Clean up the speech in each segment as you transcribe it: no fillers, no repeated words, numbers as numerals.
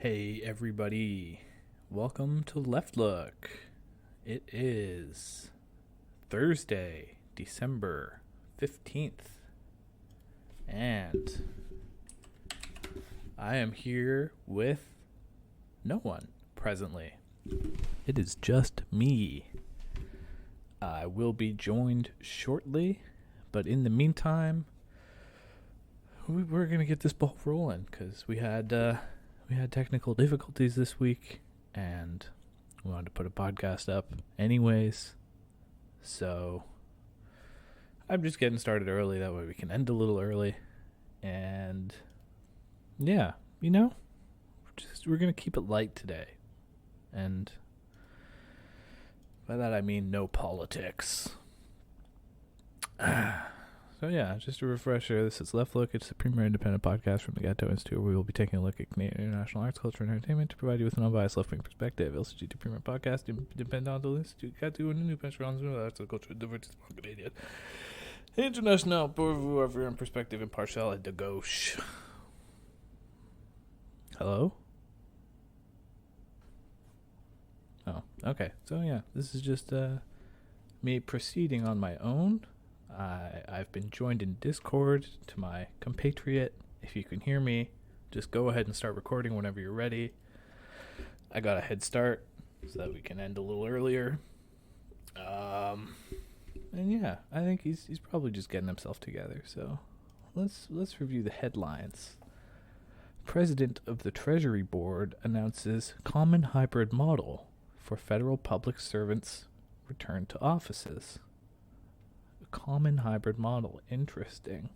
Hey everybody, welcome to Left Look. It is Thursday, December 15th, and I am here with no one presently. It is just me. I will be joined shortly, but in the meantime, we're going to get this ball rolling because we had technical difficulties this week, and we wanted to put a podcast up anyways. So I'm just getting started early. That way we can end a little early. And yeah, we're going to keep it light today. And by that I mean no politics. So yeah, just a refresher, this is Left Look. It's the premier independent podcast from the Ghetto Institute, where we will be taking a look at Canadian international arts, culture, and entertainment to provide you with an unbiased left-wing perspective. LCG premier podcast, independent institute, Ghetto, and new pension on arts, culture, diversity, Canadian. International, pour vous avoir une perspective impartial et de gauche. Hello? Oh, okay. So yeah, this is just me proceeding on my own. I've been joined in Discord to my compatriot. If you can hear me, just go ahead and start recording whenever you're ready. I got a head start so that we can end a little earlier. And yeah, I think he's probably just getting himself together. So let's review the headlines. President of the Treasury Board announces common hybrid model for federal public servants return to offices. Common hybrid model. Interesting.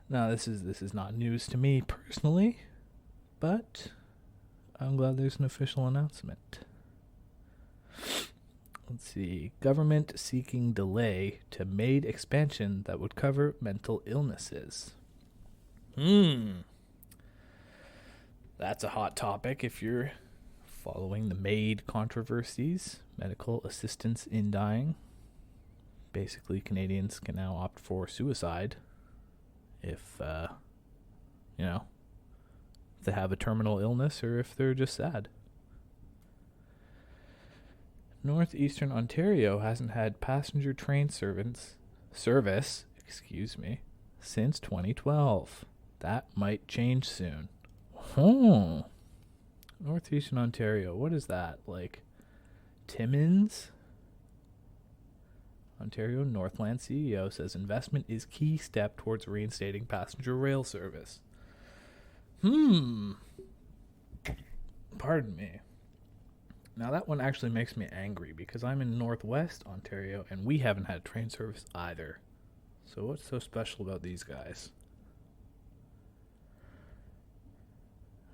Now this is not news to me personally, but I'm glad there's an official announcement. Let's see. Government seeking delay to MAID expansion that would cover mental illnesses. That's a hot topic if you're following the MAID controversies, medical assistance in dying. Basically, Canadians can now opt for suicide if they have a terminal illness or if they're just sad. Northeastern Ontario hasn't had passenger train service, since 2012. That might change soon. Northeastern Ontario, what is that? Like Timmins? Ontario Northland CEO says investment is key step towards reinstating passenger rail service. Pardon me. Now that one actually makes me angry because I'm in Northwest Ontario and we haven't had train service either. So what's so special about these guys?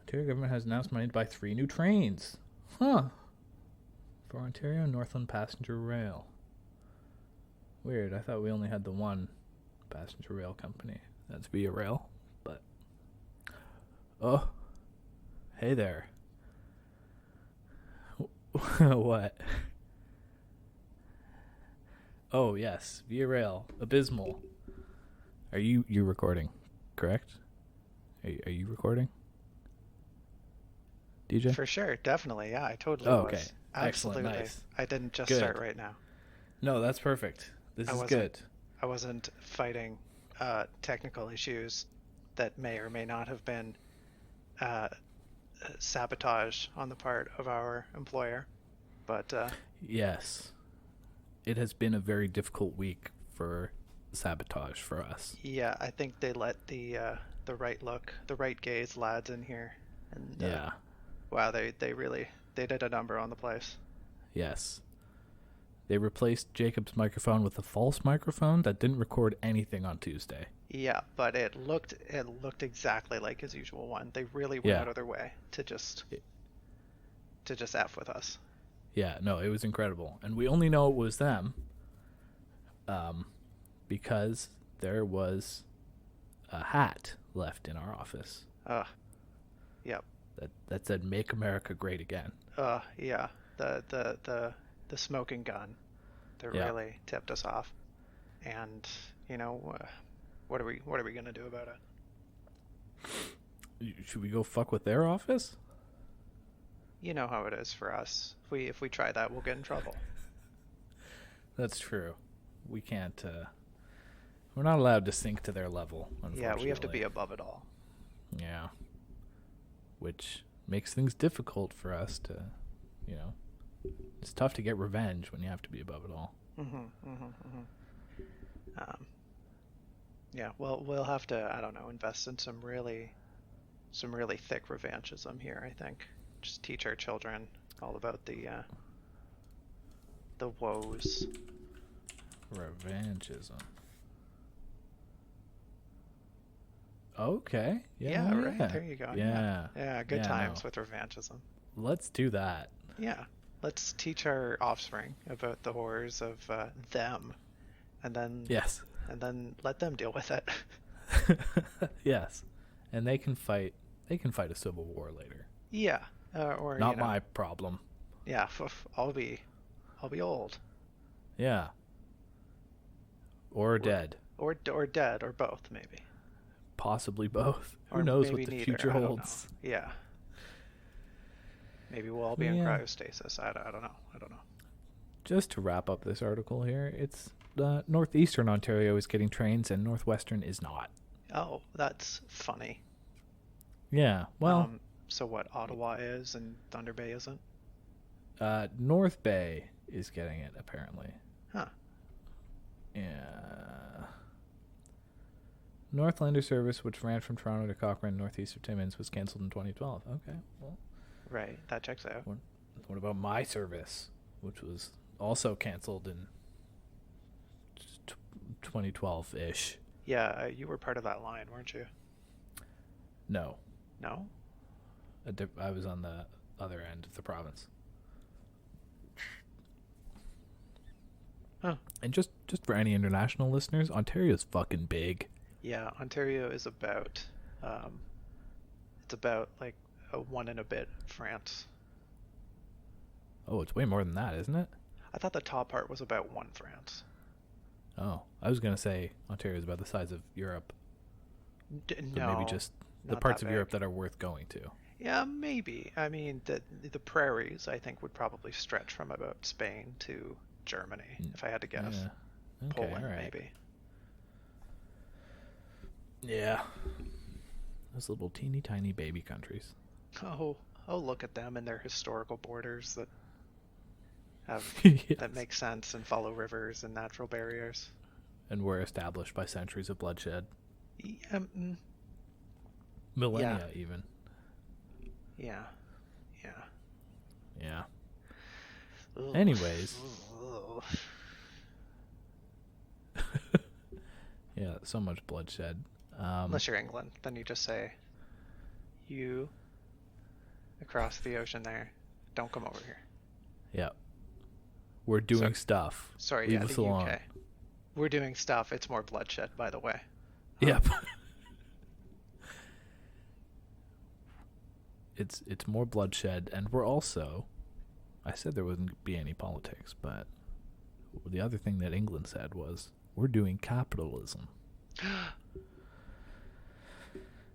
Ontario government has announced money to buy 3 new trains. For Ontario Northland Passenger Rail. Weird, I thought we only had the one passenger rail company. That's Via Rail, but... Oh, hey there. What? Oh, yes, Via Rail, abysmal. You're recording, correct? Are you recording? DJ? For sure, definitely, yeah, I totally was. Okay, absolutely. Excellent, nice. I didn't just Good. start right now. No, that's perfect. This is good. I wasn't fighting technical issues that may or may not have been sabotage on the part of our employer, but yes, it has been a very difficult week for sabotage for us. Yeah, I think they let the right gaze lads in here, and yeah, wow, they did a number on the place. Yes. They replaced Jacob's microphone with a false microphone that didn't record anything on Tuesday. Yeah, but it looked exactly like his usual one. They really went out of their way to just F with us. Yeah, no, it was incredible. And we only know it was them because there was a hat left in our office. Yep. That said, "Make America Great Again." Yeah. The smoking gun that really tipped us off, and what are we gonna do about it? Should we go fuck with their office? You know how it is for us. If we try that, we'll get in trouble. That's true. We can't. We're not allowed to sink to their level. Yeah, we have to be above it all. Yeah. Which makes things difficult for us to, it's tough to get revenge when you have to be above it all. Yeah, well, we'll have to, I don't know, invest in some really thick revanchism here, I think. Just teach our children all about the woes. Revanchism. Okay. Yeah, right. There you go. Yeah. Yeah, good times with revanchism. Let's do that. Yeah. Let's teach our offspring about the horrors of them, and then let them deal with it. Yes, and they can fight a civil war later. Yeah, or not my problem. Yeah, I'll be old. Yeah. Or dead. Or dead, or both, maybe. Possibly both. Who knows what the future holds? Yeah. Maybe we'll all be in cryostasis. I don't know. Just to wrap up this article here, it's northeastern Ontario is getting trains and northwestern is not. Oh, that's funny. Yeah, well... so what, Ottawa is and Thunder Bay isn't? North Bay is getting it, apparently. Huh. Yeah. Northlander service, which ran from Toronto to Cochrane, northeast of Timmins, was cancelled in 2012. Okay, well... Right, that checks out. What about my service, which was also canceled in 2012-ish? Yeah, you were part of that line, weren't you? No. No? I was on the other end of the province. Huh. And just for any international listeners, Ontario's fucking big. Yeah, Ontario is about, it's about like a one and a bit France. Oh, it's way more than that, isn't it? I thought the top part was about one France. Oh, I was going to say Ontario is about the size of Europe. No. Maybe just the parts of Europe that are worth going to. Yeah, maybe. I mean, the prairies, I think, would probably stretch from about Spain to Germany, if I had to guess. Yeah. Okay, Poland, right. maybe. Yeah. Those little teeny tiny baby countries. Oh, look at them and their historical borders that have Yes. that make sense and follow rivers and natural barriers. And were established by centuries of bloodshed. Yeah, Millennia, even. Yeah. Ugh. Anyways. Ugh. Yeah, so much bloodshed. Unless you're England, then you just say, you across the ocean there, don't come over here. Yeah. We're doing stuff. Sorry, Leave us alone. UK. We're doing stuff. It's more bloodshed, by the way. Yep. It's more bloodshed, and we're also... I said there wouldn't be any politics, but the other thing that England said was, we're doing capitalism.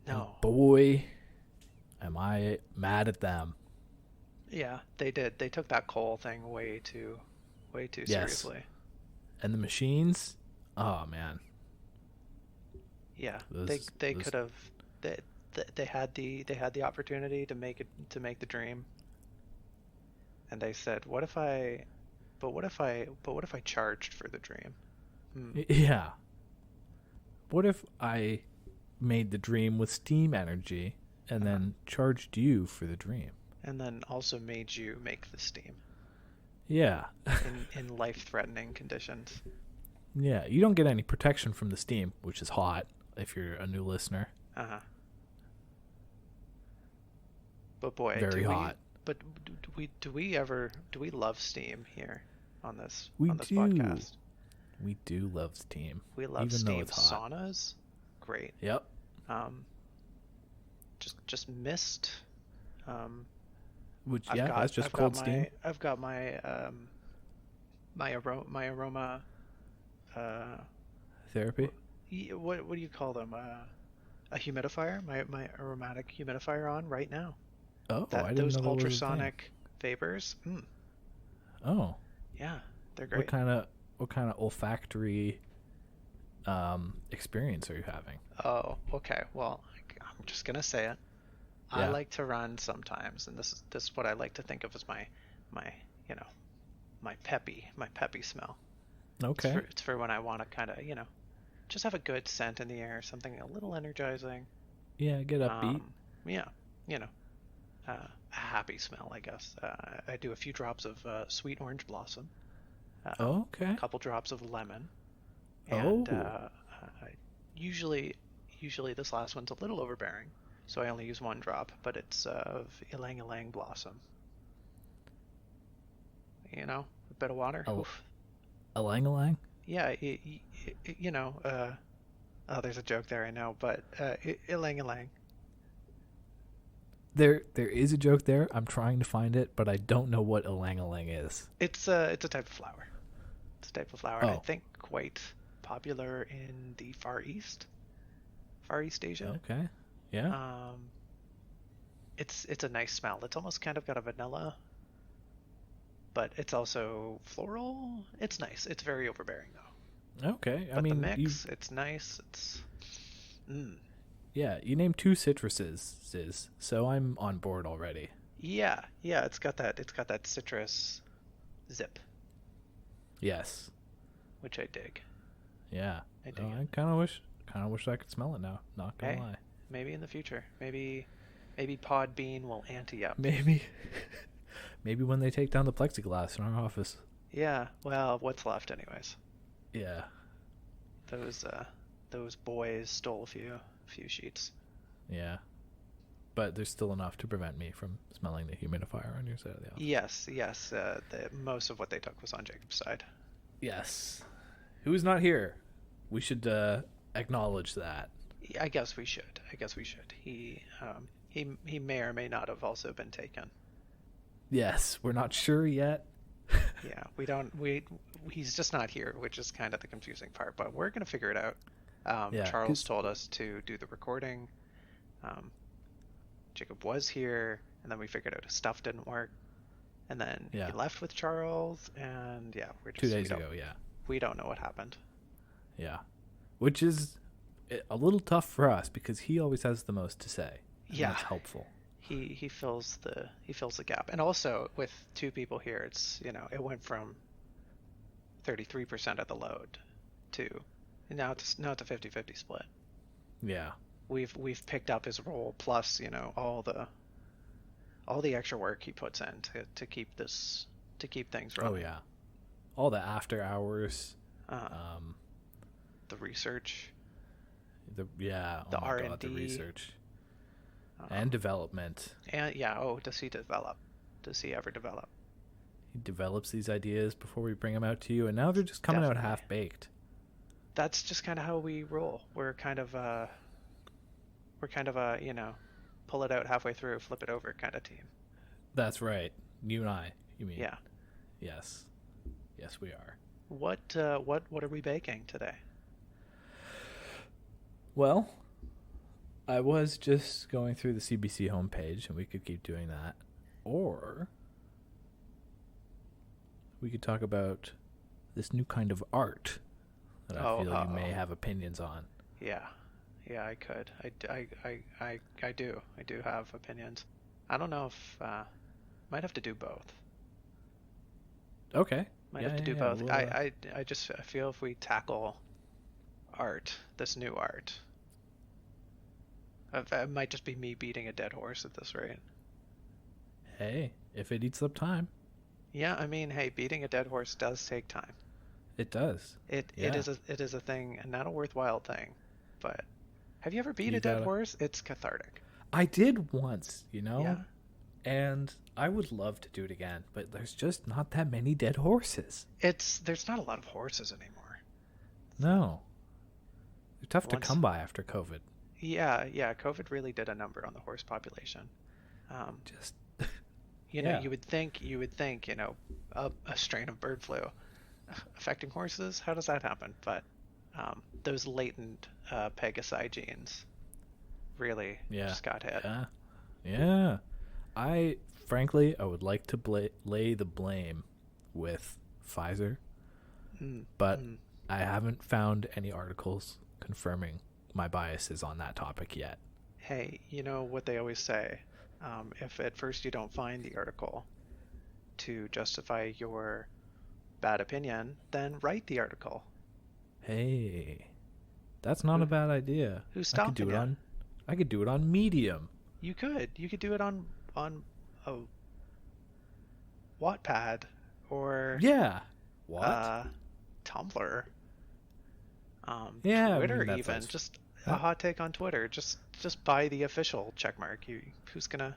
No. And boy, am I mad at them. Yeah, they did. They took that coal thing way too seriously. And the machines, oh man. Yeah, they could have. They had the opportunity to make the dream. And they said, what if I charged for the dream? Yeah. What if I made the dream with steam energy and then charged you for the dream? And then also made you make the steam. Yeah. in life-threatening conditions. Yeah, you don't get any protection from the steam, which is hot if you're a new listener. Uh-huh. But boy, very hot. But do we love steam here on this do. podcast? We do love steam. We love even steam though it's hot. saunas. Great. Yep. Just mist. Which that's just cold steam. I've got my my aroma therapy. What do you call them? a humidifier, my aromatic humidifier on right now. Oh, I didn't Those know that was a thing. ultrasonic vapors. Oh, Yeah, they're great. What kind of olfactory experience are you having? Oh, okay. Well, I'm just gonna say it. I Yeah. like to run sometimes, and this is what I like to think of as my you know my peppy smell. Okay. It's for when I want to kind of just have a good scent in the air, something a little energizing. Yeah, get upbeat. Yeah, you know, a happy smell, I guess. I do a few drops of sweet orange blossom, Okay. a couple drops of lemon, and Oh. usually this last one's a little overbearing, so I only use one drop, but it's of ylang ylang blossom. A bit of water. A Oof. lang. Yeah, oh, there's a joke there, I know, but ylang ylang. There is a joke there. I'm trying to find it, but I don't know what ylang is. It's a type of flower. It's a type of flower. I Oh. think quite popular in the Far East Asia. Okay. Yeah. It's a nice smell. It's almost kind of got a vanilla, but it's also floral. It's nice. It's very overbearing though. Okay. But the mix, it's nice. Yeah, you named 2 citruses, so I'm on board already. Yeah, it's got that citrus zip, Yes. which I dig. Yeah. I dig I it. kind of wish I could smell it now. Not gonna lie. Maybe in the future. Maybe Podbean will ante up. Maybe when they take down the plexiglass in our office. Yeah, well, what's left anyways? Yeah. Those boys stole a few sheets. Yeah. But there's still enough to prevent me from smelling the humidifier on your side of the office. Yes. Most of what they took was on Jacob's side. Yes. Who's not here? We should acknowledge that. I guess we should. He may or may not have also been taken. Yes, we're not sure yet. Yeah, he's just not here, which is kind of the confusing part, but we're going to figure it out. Charles told us to do the recording. Jacob was here, and then we figured out his stuff didn't work. And then he left with Charles, and we're just 2 days ago, we don't know what happened. Yeah. Which is a little tough for us because he always has the most to say. That's helpful. He fills the gap. And also with 2 people here, it's it went from 33% of the load to now it's a 50-50 split. Yeah. We've picked up his role plus, all the extra work he puts in to keep things running. Oh yeah. All the after hours. The research. The R&D. God, the research. And development. And does he develop? Does he ever develop? He develops these ideas before we bring them out to you, and now they're just coming out half-baked. That's just kind of how we roll. We're kind of a pull it out halfway through, flip it over kind of team. That's right. You and I, you mean? Yeah. Yes, we are. What are we baking today? Well, I was just going through the CBC homepage, and we could keep doing that. Or we could talk about this new kind of art that I feel you may have opinions on. Yeah, I could. I do have opinions. I don't know if might have to do both. Okay. Might have to do both. I feel if we tackle art, this new art, it might just be me beating a dead horse at this rate. Hey, if it eats up time. Yeah, I mean, hey, beating a dead horse does take time. It does. It is a thing, and not a worthwhile thing. But have you ever beat a dead horse? It's cathartic. I did once, Yeah. And I would love to do it again, but there's just not that many dead horses. There's not a lot of horses anymore. No. They're tough to come by after COVID. Yeah, COVID really did a number on the horse population. You would think, a strain of bird flu affecting horses. How does that happen? But those latent Pegasi genes really Yeah. just got hit. Yeah. Yeah. Frankly, I would like to lay the blame with Pfizer, but I haven't found any articles confirming my biases on that topic yet. Hey, you know what they always say? If at first you don't find the article to justify your bad opinion, then write the article. Hey, that's not a bad idea. Who's stopping you? I could do it on Medium. You could do it on a Wattpad or What? Tumblr, Yeah, Twitter, I mean, even just a hot take on Twitter. Just buy the official checkmark. Who's gonna?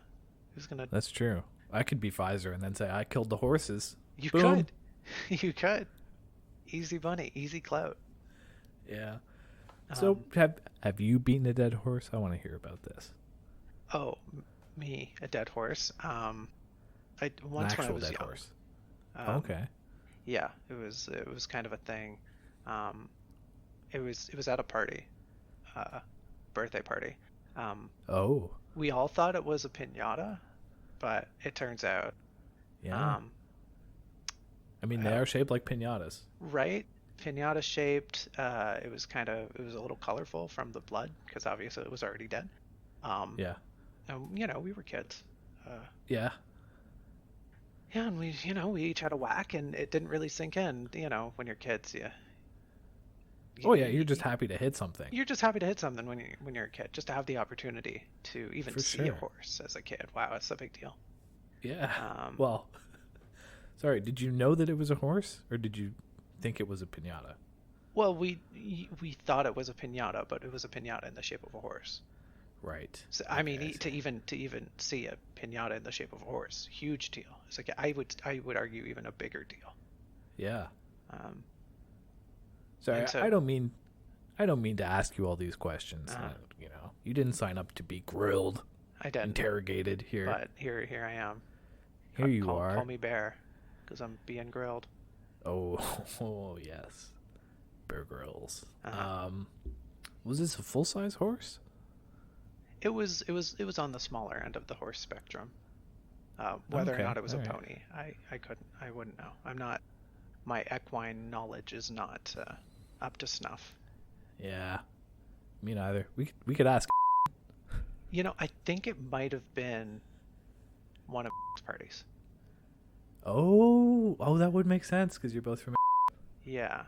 That's true. I could be Pfizer and then say I killed the horses. You Boom. could. You could. Easy money, easy clout. Yeah. So have you beaten a dead horse? I want to hear about this. Oh, me, a dead horse. Once An when I actual was dead young. horse. Okay. Yeah, it was kind of a thing. It was at a party, birthday party. Oh. We all thought it was a piñata, but it turns out, Yeah. I mean, they are shaped like piñatas. right? Piñata shaped. It was a little colorful from the blood because obviously it was already dead. Yeah. And we were kids. Yeah. Yeah, and we each had a whack, and it didn't really sink in. When you're kids, You're just happy to hit something. You're just happy to hit something when you're a kid, just to have the opportunity to even see a sure. horse as a kid. Wow, it's a big deal. Yeah. Well, sorry, did you know that it was a horse, or did you think it was a piñata? Well, we thought it was a piñata, but it was a piñata in the shape of a horse. Right. So I mean, to even see a piñata in the shape of a horse, huge deal. It's like I would argue even a bigger deal. Yeah. And Sorry, I don't mean to ask you all these questions. You didn't sign up to be grilled. I didn't. Interrogated here. But here I am. Here you are. Call me Bear, because I'm being grilled. Oh yes, Bear Grylls. Was this a full size horse? It was on the smaller end of the horse spectrum. Whether or not it was a pony, I wouldn't know. I'm not. My equine knowledge is not up to snuff. Yeah, me neither. We could ask. I think it might have been one of parties. Oh, that would make sense because you're both from. Yeah,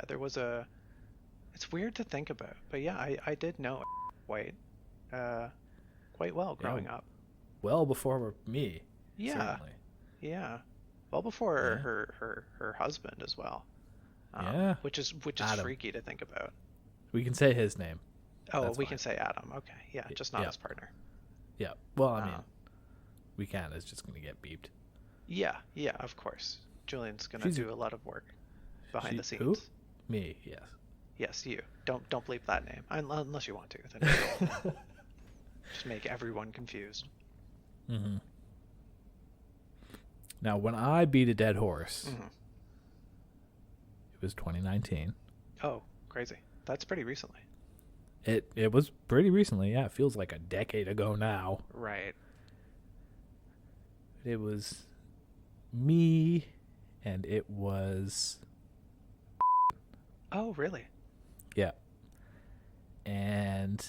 there was a. It's weird to think about, but yeah, I did know quite well growing up. Well before me. Yeah. Certainly. Yeah. Well before her husband as well. Yeah. Which is Adam. freaky to think about. We can say his name. Oh, That's we fine. can say Adam. Okay. Yeah, just not his partner. Yeah. Well, I mean, we can. It's just going to get beeped. Yeah, of course. Julian's going to do a lot of work behind the scenes. Who? Me, yes. Yes, you. Don't bleep that name. Unless you want to. Then just make everyone confused. Mm-hmm. Now, when I beat a dead horse, Mm-hmm. it was 2019. Oh, crazy. That's pretty recently. It was pretty recently, yeah. It feels like a decade ago now. Right. It was me, and it was... Oh, really? Yeah. And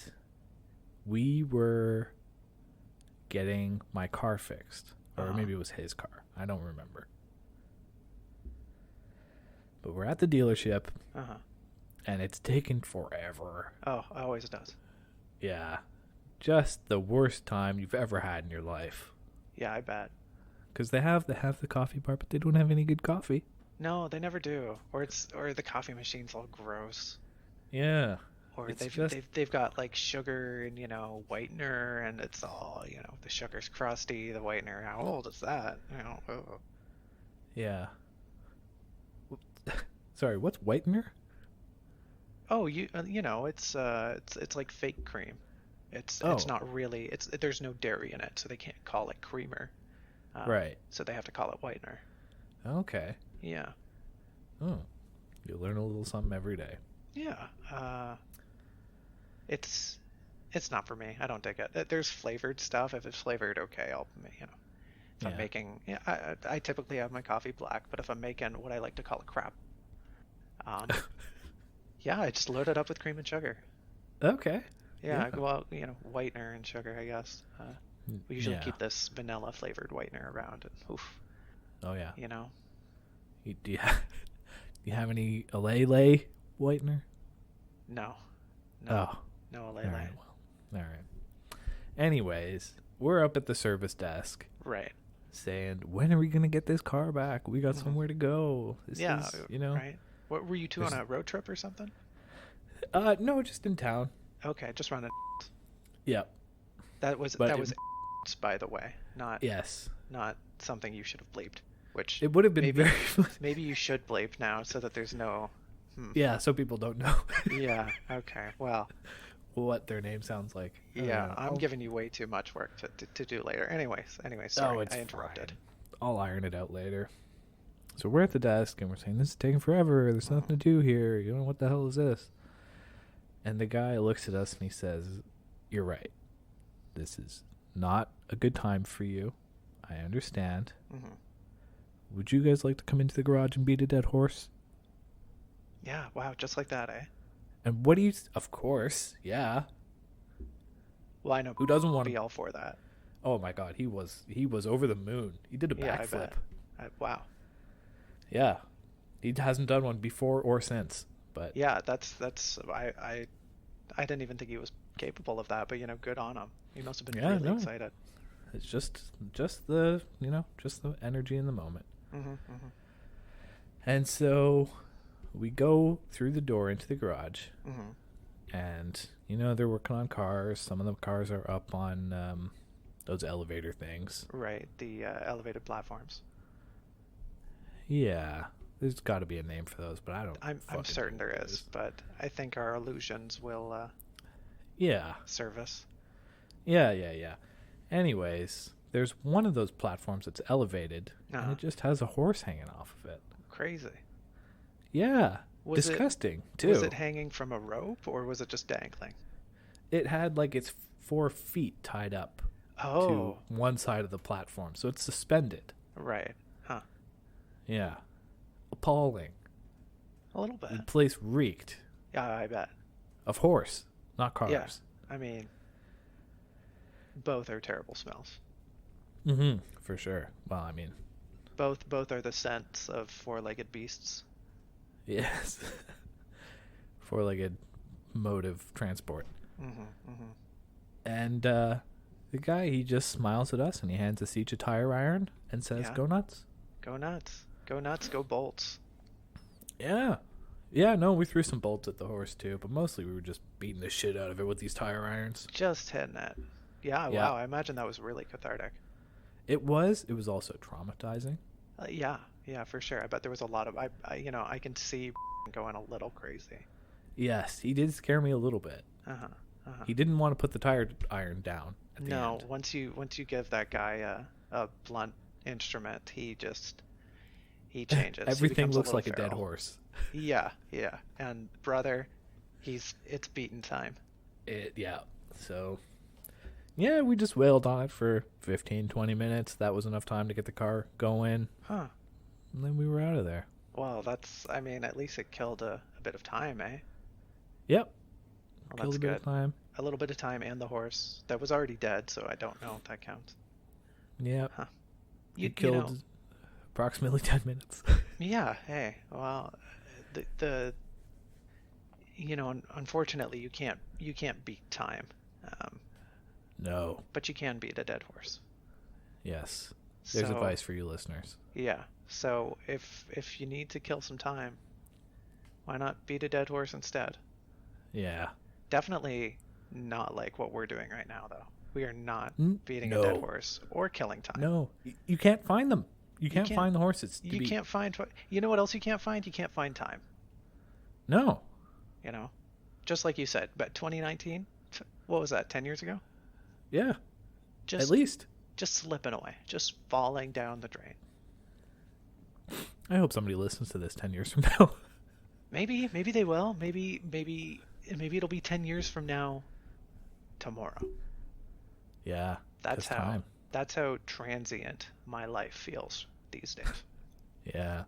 we were getting my car fixed. Or maybe it was his car. I don't remember. But we're at the dealership. Uh-huh. And it's taken forever. Oh, it always does. Yeah. Just the worst time you've ever had in your life. Yeah, I bet. Because they have the coffee part, but they don't have any good coffee. No, they never do. Or the coffee machine's all gross. Yeah. Or they've got like sugar and whitener, and it's all the sugar's crusty. The whitener, how old is that? Oh. Yeah. Sorry, what's whitener? Oh, it's like fake cream. It's not really. There's no dairy in it, so they can't call it creamer. Right. So they have to call it whitener. Okay. Yeah. Oh, you learn a little something every day. Yeah. It's It's not for me. I don't dig it. There's flavored stuff. If it's flavored, okay, I'll, you know, if I'm Yeah. making, yeah, I typically have my coffee black, but if I'm making what I like to call a crap, um, yeah, I just load it up with cream and sugar. Okay. Yeah, Yeah. I go out, you know, whitener and sugar, I guess. We usually Yeah. keep this vanilla flavored whitener around, and oof, Oh yeah. you know. Do you have any Lay whitener? No, no, Oh. no, All Lele. right. Well. All right. Anyways, we're up at the service desk Right. saying, "When are we gonna get this car back? We got Mhm. somewhere to go." This Yeah, is, you know. right. What were you two on There's- a road trip or something? No, just in town. Okay, just running. Yep. That was But that it- was by the way, not Yes. not something you should have bleeped. Which It would have been maybe very fun. maybe you should bleep now so that there's no. Yeah, so people don't know. Yeah. Okay. Well. What their name sounds like. Yeah. I'm I'll- giving you way too much work to do later. Anyways. Sorry, it's I interrupted. fine. I'll iron it out later. So we're at the desk and we're saying, "This is taking forever. There's nothing to do here. You know, what the hell is this?" And the guy looks at us and he says, "You're right. This is not a good time for you. I understand. Hmm. Would you guys like to come into the garage and beat a dead horse?" Yeah. Wow. Just like that, eh? And what do you... Of course. Yeah. Well, I know. Who doesn't want Be to... all for that. Oh my God. He was over the moon. He did a Yeah, I backflip. bet. Wow. Yeah. He hasn't done one before or since. But Yeah. That's. I didn't even think he was capable of that, but you know, good on him. He must have been Yeah, really no. excited. it's just the, just the energy in the moment. Hmm. Hmm. And so we go through the door into the garage, Hmm. and they're working on cars. Some of the cars are up on those elevator things. Right. The elevated platforms. Yeah, there's got to be a name for those, but I don't. I'm fucking certain know there what it is, but I think our illusions will Yeah, serve us. yeah. Anyways, there's one of those platforms that's elevated, and Uh-huh. it just has a horse hanging off of it. Crazy. Yeah, Was disgusting too. Was it hanging from a rope or was it just dangling? It had like its 4 feet tied up Oh, to one side of the platform, so it's suspended. right. Huh. Yeah, appalling. A little The bit. place reeked Yeah, I bet. of horse, not cars. Yeah. I mean, both are terrible smells. Mm-hmm. For sure. Well, I mean, Both are the scents of four-legged beasts. yes. 4-legged mode of transport. Mm-hmm. Mm-hmm. And the guy, he just smiles at us and he hands us each a tire iron and says, Yeah. "Go nuts." Go nuts. Go nuts. Go bolts. Yeah. Yeah, no, we threw some bolts at the horse too, but mostly we were just beating the shit out of it with these tire irons. Just hitting it. Yeah. Yeah. Wow. I imagine that was really cathartic. It was also traumatizing. Yeah. Yeah, for sure. I bet there was a lot of I can see going a little crazy. Yes, he did scare me a little bit. Uh-huh. Uh-huh. He didn't want to put the tire iron down at the No, end. once you give that guy a blunt instrument, he changes. He Everything becomes looks little like a dead feral. horse. Yeah, yeah. And brother, it's beating time. Yeah. So, yeah, we just wailed on it for 15, 20 minutes. That was enough time to get the car going. Huh. And then we were out of there. Well, at least it killed a bit of time, eh? Yep. Well, Killed that's a bit good. of time. A little bit of time and the horse that was already dead, so I don't know if that counts. Yep. Huh. You killed approximately 10 minutes. Yeah, hey, well, the unfortunately you can't beat time, No. but you can beat a dead horse. Yes. There's So, advice for you listeners. Yeah, so if you need to kill some time, why not beat a dead horse instead? Yeah. Definitely not like what we're doing right now, though. We are not beating a No. dead horse or killing time. No. You can't find them. You can't can't- find the horses. You can't find. You know what else you can't find? You can't find time. No. You know, just like you said. But 2019, what was that? 10 years ago? Yeah. Just At least. just slipping away, just falling down the drain. I hope somebody listens to this 10 years from now. Maybe they will. Maybe it'll be 10 years from now tomorrow. Yeah. That's just how time. that's how transient my life feels these days. Yeah.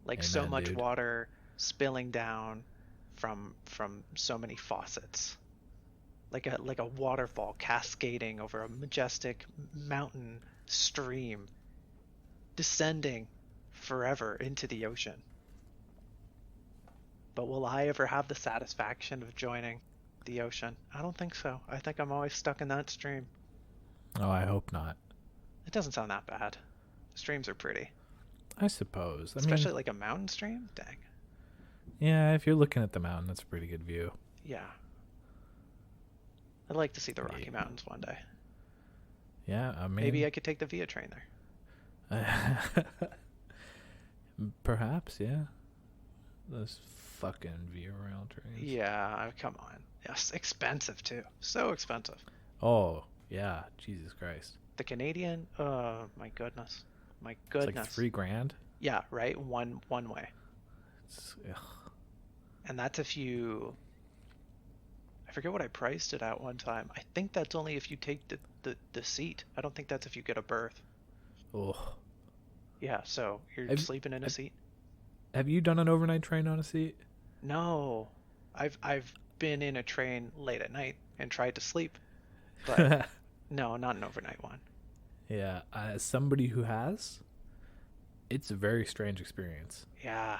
Like so Amen, much dude. water spilling down from so many faucets. Like a waterfall cascading over a majestic mountain stream, descending forever into the ocean. But will I ever have the satisfaction of joining the ocean? I don't think so. I think I'm always stuck in that stream. Oh, I hope not. It doesn't sound that bad. Streams are pretty. I suppose. I Especially mean, like a mountain stream? Dang. yeah, if you're looking at the mountain, that's a pretty good view. Yeah. I'd like to see the Rocky Yeah. Mountains one day. Yeah, I mean, Maybe I could take the Via train there. perhaps, yeah. Those fucking Via Rail trains. Yeah, come on. Yes, expensive too. So expensive. Oh, yeah. Jesus Christ. The Canadian, my goodness. My It's goodness. like $3,000. Yeah, right? One way. Ugh. And that's if you, I forget what I priced it at one time. I think that's only if you take the seat. I don't think that's if you get a berth. Oh. Yeah, so you're Have- sleeping in a seat? Have you done an overnight train on a seat? No. I've been in a train late at night and tried to sleep, but no, not an overnight one. Yeah, as somebody who has, it's a very strange experience. Yeah.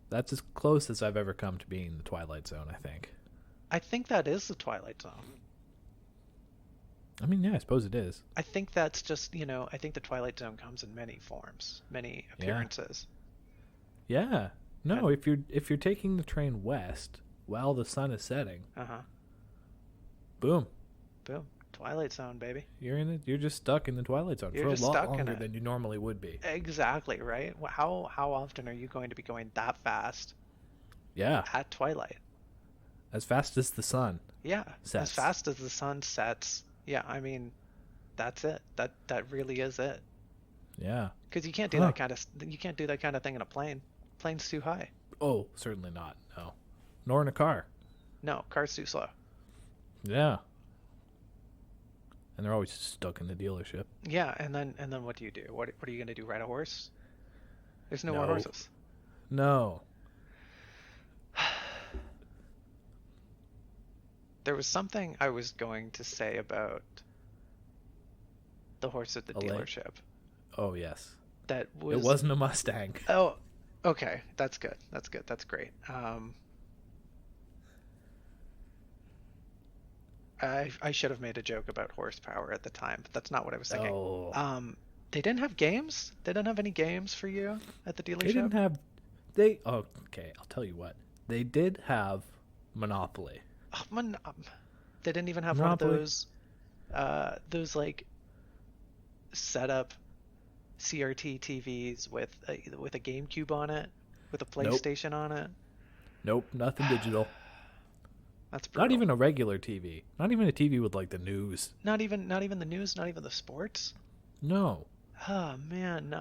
That's as close as I've ever come to being in the Twilight Zone, I think. I think that is the Twilight Zone. I mean, yeah, I suppose it is. I think that's just, I think the Twilight Zone comes in many forms, many appearances. Yeah. No, And- if you're taking the train west while the sun is setting, Uh-huh. boom, Boom. Twilight Zone, baby. you're in it. You're just stuck in the Twilight Zone You're for a just lot stuck in longer it. than you normally would be. Exactly, right? How often are you going to be going that fast Yeah, at twilight? as fast as the sun Yeah, sets. as fast as the sun sets. Yeah, I mean, that's it. That really is it. Yeah. Because you can't do Huh. you can't do that kind of thing in a plane. Plane's too high. Oh, certainly not. No, nor in a car. No, car's too slow. Yeah. And they're always stuck in the dealership. Yeah, and then what do you do? What are you gonna do? Ride a horse? There's no more No. horses. No. There was something I was going to say about the horse at the A lake? dealership. Oh, yes. That was. It wasn't a Mustang. Oh, okay. That's good. That's good. That's great. I should have made a joke about horsepower at the time, but that's not what I was thinking. Oh. They didn't have games? They didn't have any games for you at the dealership? They didn't have. Oh, okay, I'll tell you what. They did have Monopoly. Oh, they didn't even have Monopoly. one of those like setup CRT TVs with a GameCube on it, with a PlayStation on it. Nope, nothing digital. That's brutal. Not even a regular TV. Not even a TV with like the news. Not even the news. Not even the sports. No. Oh man,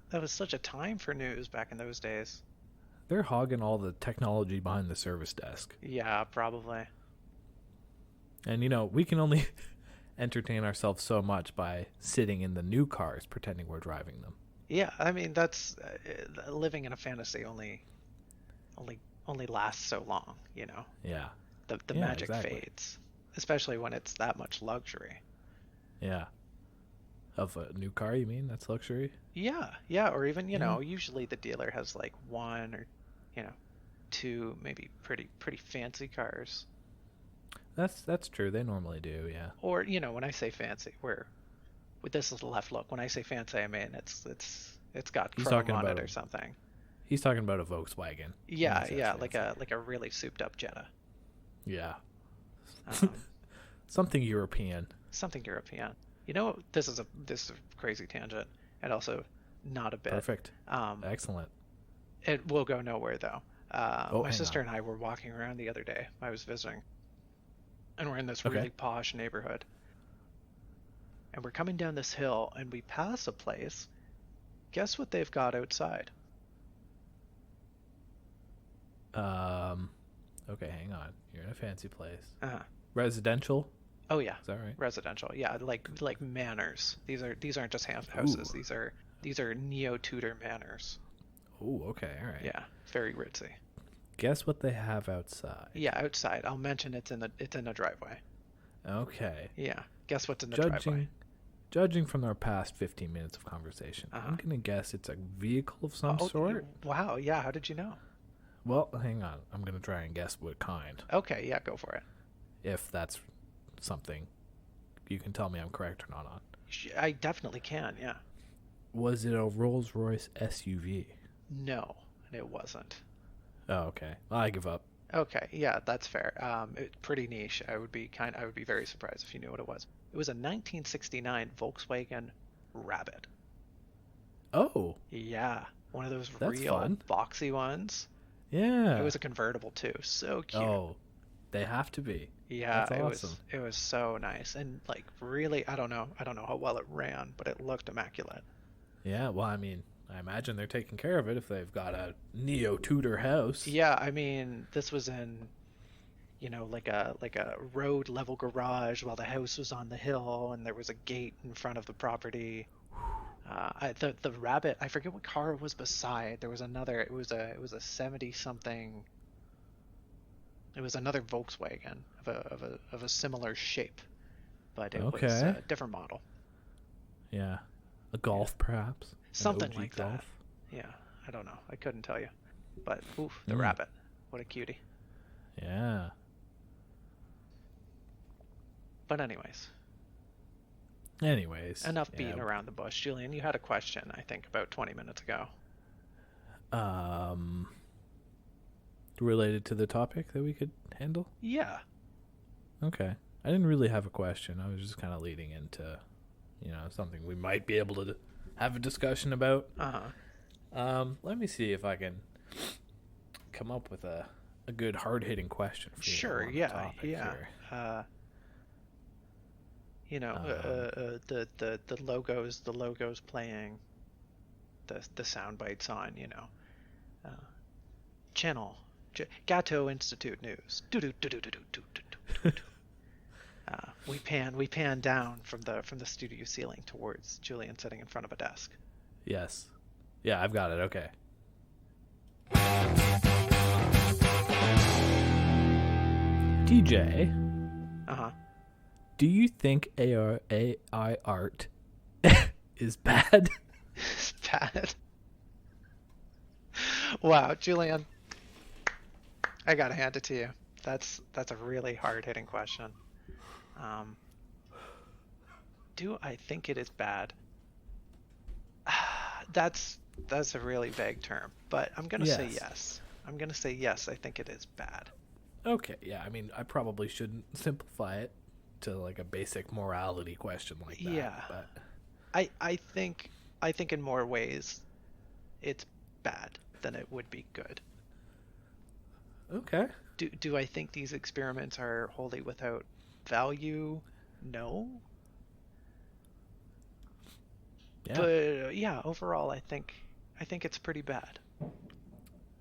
that was such a time for news back in those days. They're hogging all the technology behind the service desk. Yeah, probably. And we can only entertain ourselves so much by sitting in the new cars pretending we're driving them. Yeah, I mean that's living in a fantasy only lasts so long, Yeah. The Yeah, magic exactly. fades, especially when it's that much luxury. Yeah. Of a new car, you mean? That's luxury? Yeah, or even Yeah. usually the dealer has like one or two maybe pretty fancy cars. That's true. They normally do, yeah. Or when I say fancy, with this little left look, when I say fancy, I mean it's got He's chrome talking on it about or something. He's talking about a Volkswagen. Yeah, That's yeah, fancy. like a really souped up Jetta. Yeah. Um, Something European. something European. This is a crazy tangent, and also not a bit. Perfect. Um, Excellent. it will go nowhere though. My hang sister on. and I were walking around the other day. I was visiting, and we're in this Okay. really posh neighborhood. And we're coming down this hill, and we pass a place. Guess what they've got outside? Okay, hang on. You're in a fancy place. Uh, Residential? Oh yeah, Is that right? residential. Yeah, like manors. These aren't just houses. Ooh. These are neo-Tudor manors. Ooh, okay, all right. Yeah, very ritzy. Guess what they have outside? Yeah, outside. I'll mention it's in the driveway. Okay. Yeah. Guess what's in the driveway? Judging from our past 15 minutes of conversation, Uh-huh. I'm going to guess it's a vehicle of some Oh, sort. wow. Yeah. How did you know? Well, hang on. I'm going to try and guess what kind. Okay. Yeah. Go for it. If that's something you can tell me I'm correct or not on. I definitely can. Yeah. Was it a Rolls-Royce SUV? No, it wasn't. Oh, okay. Well, I give up. Okay. Yeah, that's fair. Pretty niche. I would be very surprised if you knew what it was. It was a 1969 Volkswagen Rabbit. Oh, Yeah, one of those that's real fun. boxy ones. Yeah. It was a convertible too. So cute. Oh, they have to be. Yeah, That's awesome. it was so nice and like really I don't know how well it ran, but it looked immaculate. Yeah, well, I mean, I imagine they're taking care of it if they've got a neo-Tudor house. Yeah, I mean, this was in like a road level garage while the house was on the hill and there was a gate in front of the property. The Rabbit, I forget what car it was beside. There was another. It was a 70 something. It was another Volkswagen of a similar shape, but it was Okay. a different model. Yeah. A Golf, perhaps? An Something OG like that. Golf? Yeah, I don't know. I couldn't tell you. But oof, the Mm. Rabbit. What a cutie. Yeah. But anyways, Anyways. enough yeah. beating around the bush. Julian, you had a question, I think, about 20 minutes ago. Related to the topic that we could handle? Yeah. Okay. I didn't really have a question. I was just kind of leading into, something we might be able to have a discussion about. Uh-huh. Let me see if I can come up with a good hard-hitting question for you. Sure, on the yeah, topic yeah. here. The logos playing, the sound bites on, channel, Gato Institute News. We pan down from the studio ceiling towards Julian sitting in front of a desk. Yes. Yeah, I've got it. Okay. DJ, Uh-huh. do you think AI art is bad? It's bad. Wow, Julian, I gotta hand it to you. That's a really hard-hitting question. Do I think it is bad? That's a really vague term, but I'm gonna say Yes. yes. I'm gonna say yes. I think it is bad. Okay, yeah, I mean, I probably shouldn't simplify it to like a basic morality question like that. Yeah. But I think in more ways it's bad than it would be good. okay. Do I think these experiments are wholly without value? No. Yeah. But yeah, overall I think it's pretty bad.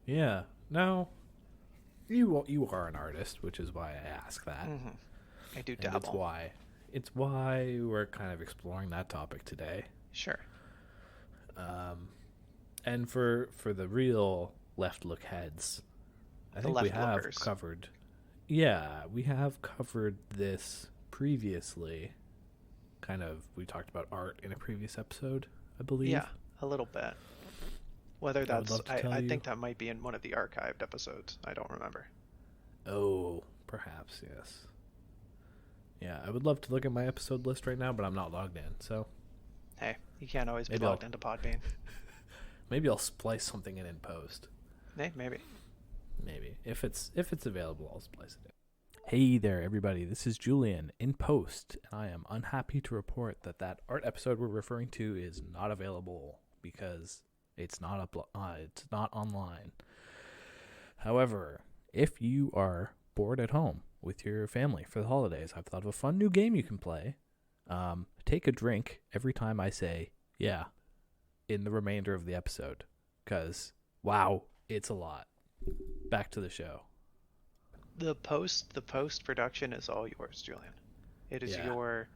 Yeah. No. You are an artist, which is why I ask that. Hmm. I do And dabble. it's why we're kind of exploring that topic today. Sure. And for the real left look heads, I The think we left have lookers. covered. Yeah, we have covered this previously. Kind of, we talked about art in a previous episode, I believe. Yeah, a little bit. Whether I would that's love to I tell you. think that might be in one of the archived episodes. I don't remember. Oh, perhaps, yes. Yeah, I would love to look at my episode list right now, but I'm not logged in, so Hey, you can't always be Maybe logged I'll- into Podbean. maybe I'll splice something in post. Hey, maybe. Maybe. If it's available, I'll splice it in. Hey there, everybody. This is Julian in post, and I am unhappy to report that art episode we're referring to is not available because it's not it's not online. However, if you are bored at home with your family for the holidays, I've thought of a fun new game you can play. Take a drink every time I say "yeah" in the remainder of the episode, because wow, it's a lot. Back to the show. The post production is all yours, Julian. It is Yeah. your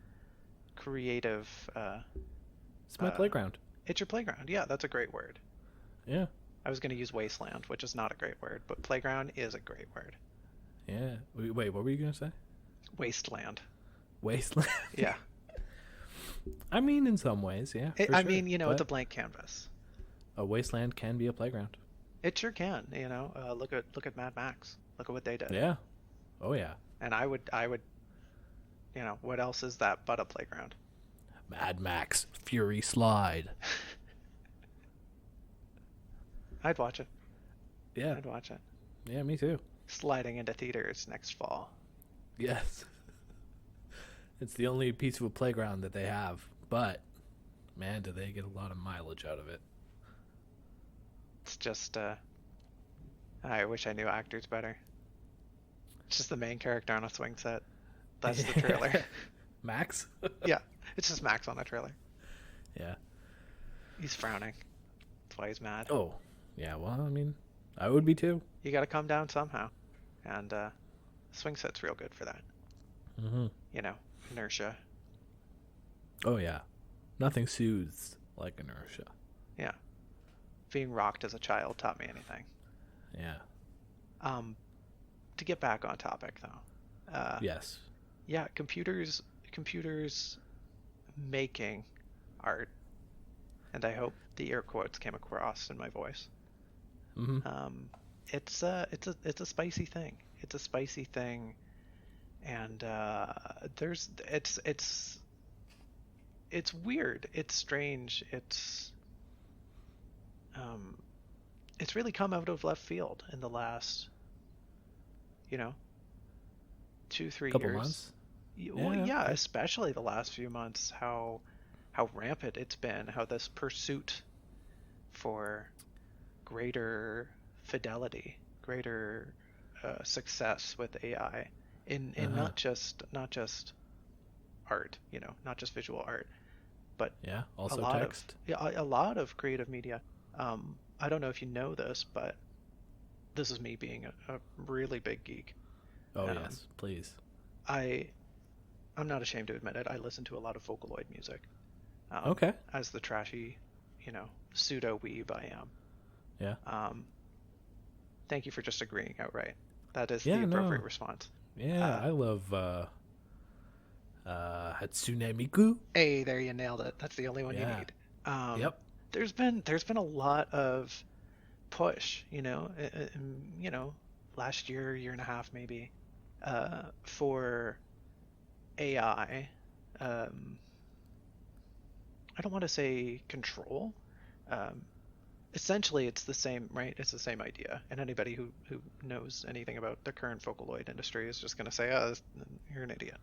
creative. It's my playground. It's your playground. Yeah, that's a great word. Yeah. I was going to use wasteland, which is not a great word, but playground is a great word. Yeah. Wait, what were you gonna say? Wasteland. Wasteland. Yeah. I mean, in some ways, yeah. I mean, you know, it's a blank canvas. A wasteland can be a playground. It sure can. You know, look at Mad Max. Look at what they did. Yeah. Oh yeah. And I would, you know, what else is that but a playground? Mad Max Fury Slide. I'd watch it. Yeah. I'd watch it. Yeah, me too. Sliding into theaters next fall. Yes. It's the only piece of a playground that they have, but man, do they get a lot of mileage out of it. It's just, I wish I knew actors better. It's just the main character on a swing set. That's the trailer. Max? Yeah, it's just Max on a trailer. Yeah. He's frowning. That's why he's mad. Oh, yeah, well, I mean, I would be too. You gotta come down somehow. And, swing set's real good for that. Mm-hmm. You know, inertia. Oh, yeah. Nothing soothes like inertia. Yeah. Being rocked as a child taught me anything. Yeah. To get back on topic, though. Yes. Yeah, computers making art, and I hope the air quotes came across in my voice. Mm-hmm. It's a spicy thing. It's a spicy thing, and it's weird. It's strange. It's really come out of left field in the last, 2-3 Couple years. months. Well, yeah, okay. especially the last few months, how rampant it's been, how this pursuit for greater fidelity, greater success with AI in not just art, not just visual art, but Yeah, also a lot text. a lot of creative media. I don't know if you know this, but this is me being a really big geek. Oh, yes, please. I'm not ashamed to admit it. I listen to a lot of Vocaloid music. Okay. As the trashy, pseudo weeb I am. Yeah. Thank you for just agreeing outright. That is Yeah, the appropriate no. response. Yeah, I love Hatsune Miku. Hey, there you nailed it. That's the only one Yeah. you need. Yep. There's been a lot of push, last year and a half maybe, for AI. I don't want to say control. Essentially, it's the same, right? It's the same idea. And anybody who knows anything about the current Vocaloid industry is just going to say, "Oh, you're an idiot."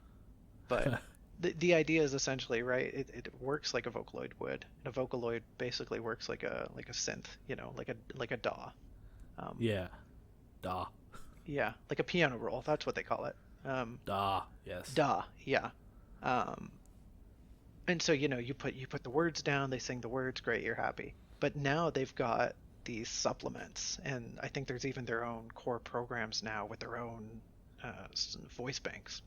But the idea is essentially, right? It works like a Vocaloid would. And a Vocaloid basically works like a synth, like a DAW. Yeah. Da. Yeah, like a piano roll. That's what they call it. Da. Yes. DAW. Yeah. And so you put the words down. They sing the words. Great, you're happy. But now they've got these supplements, and I think there's even their own core programs now with their own voice banks.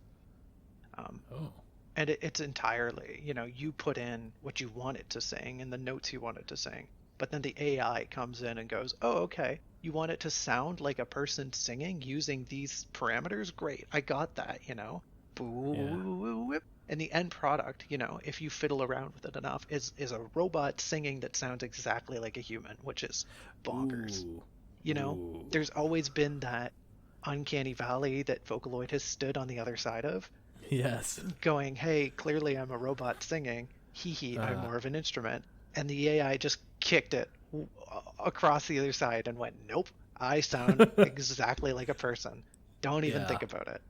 Oh. And it's entirely, you put in what you want it to sing and the notes you want it to sing. But then the AI comes in and goes, oh, okay, you want it to sound like a person singing using these parameters? Great, I got that, Boo. And the end product, if you fiddle around with it enough, is a robot singing that sounds exactly like a human, which is bonkers. Ooh. Ooh. There's always been that uncanny valley that Vocaloid has stood on the other side of. Yes. Going, hey, clearly I'm a robot singing. I'm more of an instrument. And the AI just kicked it across the other side and went, nope, I sound exactly like a person. Don't even think about it.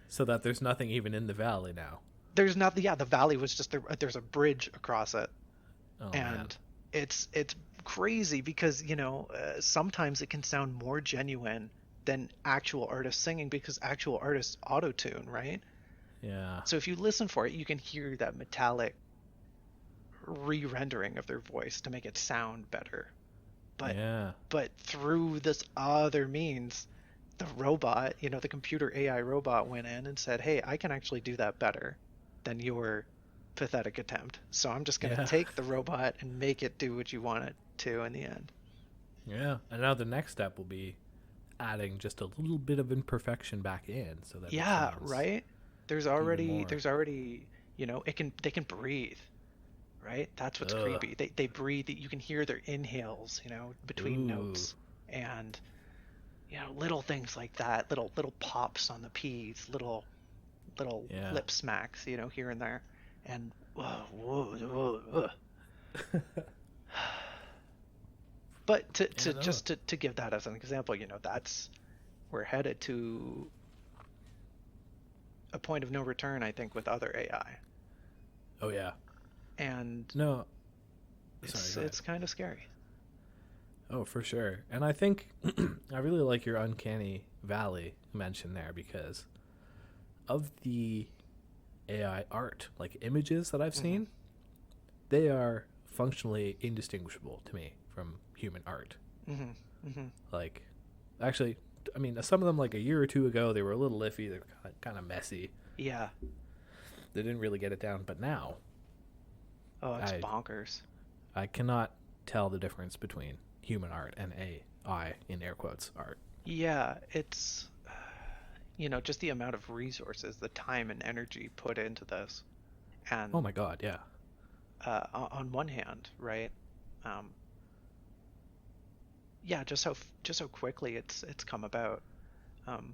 So that there's nothing even in the valley now. There's nothing. Yeah, the valley was just there's a bridge across it. Oh, and man. it's crazy because, sometimes it can sound more genuine than actual artists singing because actual artists auto-tune, right? Yeah. So if you listen for it, you can hear that metallic re-rendering of their voice to make it sound better. But through this other means, the robot, the computer AI robot went in and said, hey, I can actually do that better than your pathetic attempt. So I'm just going to Yeah. take the robot and make it do what you want it to in the end. Yeah. And now the next step will be adding just a little bit of imperfection back in so that it Yeah, sounds right? even more. There's already, they can breathe, right? That's what's Ugh. creepy. They breathe, you can hear their inhales, between Ooh. notes. And little things like that, little pops on the P's, little Yeah. lip smacks, here and there. And whoa, whoa, whoa, whoa. But Yeah, no. to give that as an example, that's we're headed to a point of no return, I think, with other AI. Oh yeah. And No. Sorry, go ahead. it's kind of scary. Oh, for sure. And I think I really like your uncanny valley mention there because of the AI art, like images that I've seen, they are functionally indistinguishable to me from human art. Like, actually, I mean, some of them, like a year or two ago, they were a little iffy. They were kind of messy. Yeah. They didn't really get it down. But now, Oh, it's bonkers. I cannot tell the difference between human art and AI, in air quotes, art. Yeah, it's just the amount of resources, the time and energy put into this. And Oh my god, yeah. on one hand, right? Um, yeah, just how quickly it's come about. Um,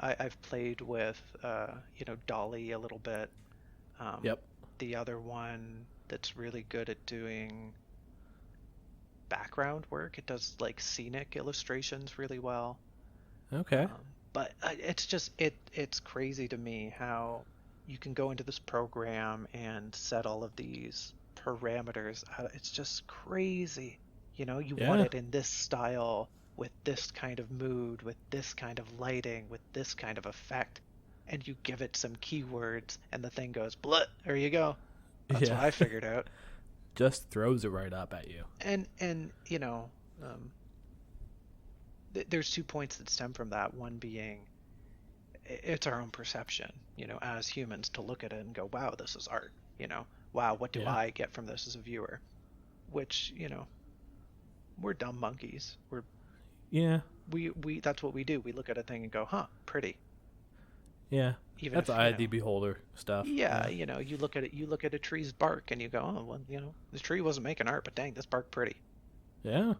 I've played with Dolly a little bit. Yep. The other one that's really good at doing background work. It does like scenic illustrations really well. Okay. But it's crazy to me how you can go into this program and set all of these parameters. It's just crazy. You want Yeah. it in this style, with this kind of mood, with this kind of lighting, with this kind of effect. And you give it some keywords and the thing goes, blah, there you go. That's what Yeah. I figured out. Just throws it right up at you. And there's 2 points that stem from that. One being it's our own perception, as humans, to look at it and go, wow, this is art. Wow, what do Yeah. I get from this as a viewer? Which, we're dumb monkeys. Yeah. We that's what we do. We look at a thing and go, huh, pretty. Yeah. Even That's if, eye of the beholder stuff. yeah, you look at a tree's bark and you go, oh, well, the tree wasn't making art, but dang, this bark pretty. Yeah.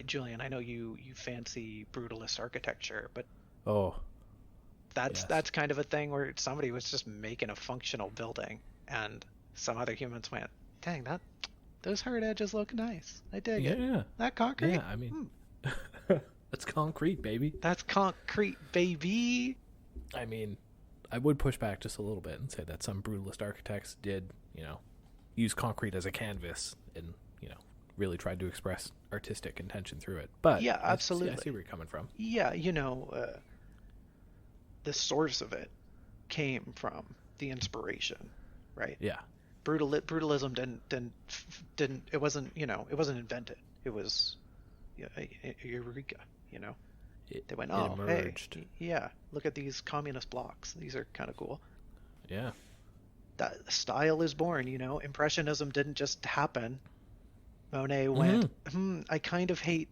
Julian, I know you fancy brutalist architecture, but Oh, that's yes. that's kind of a thing where somebody was just making a functional building, and some other humans went, dang, those hard edges look nice. I dig it. Yeah. That concrete? Yeah, I mean, that's concrete, baby. That's concrete, baby. I mean, I would push back just a little bit and say that some brutalist architects did, use concrete as a canvas and, really tried to express artistic intention through it. But Yeah, I see absolutely. where you're coming from. Yeah, the source of it came from the inspiration, right? Yeah. Brutalism didn't it wasn't invented. It was eureka, They went, It oh, emerged. hey, yeah, look at these communist blocks. These are kind of cool. Yeah. That style is born, Impressionism didn't just happen. Monet went, I kind of hate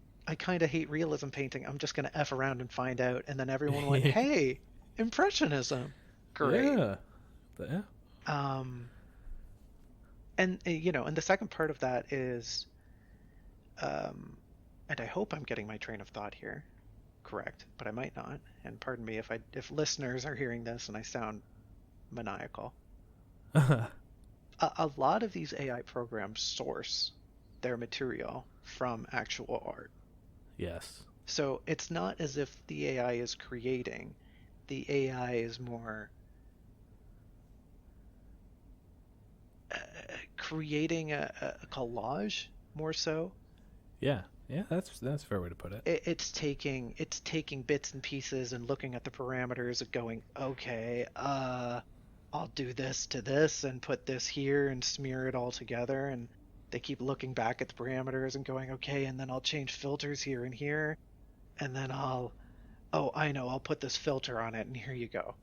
realism painting. I'm just gonna F around and find out. And then everyone went, hey, Impressionism. Great. Yeah. Yeah. And and the second part of that is, and I hope I'm getting my train of thought here correct, but I might not. And pardon me if listeners are hearing this and I sound maniacal. A lot of these AI programs source their material from actual art. Yes. So it's not as if the AI is creating. The AI is more creating a collage, more so. Yeah. Yeah, that's a fair way to put it. It's taking bits and pieces and looking at the parameters and going, okay, I'll do this to this and put this here and smear it all together. And they keep looking back at the parameters and going, okay, and then I'll change filters here and here. and then oh, I know, I'll put this filter on it and here you go.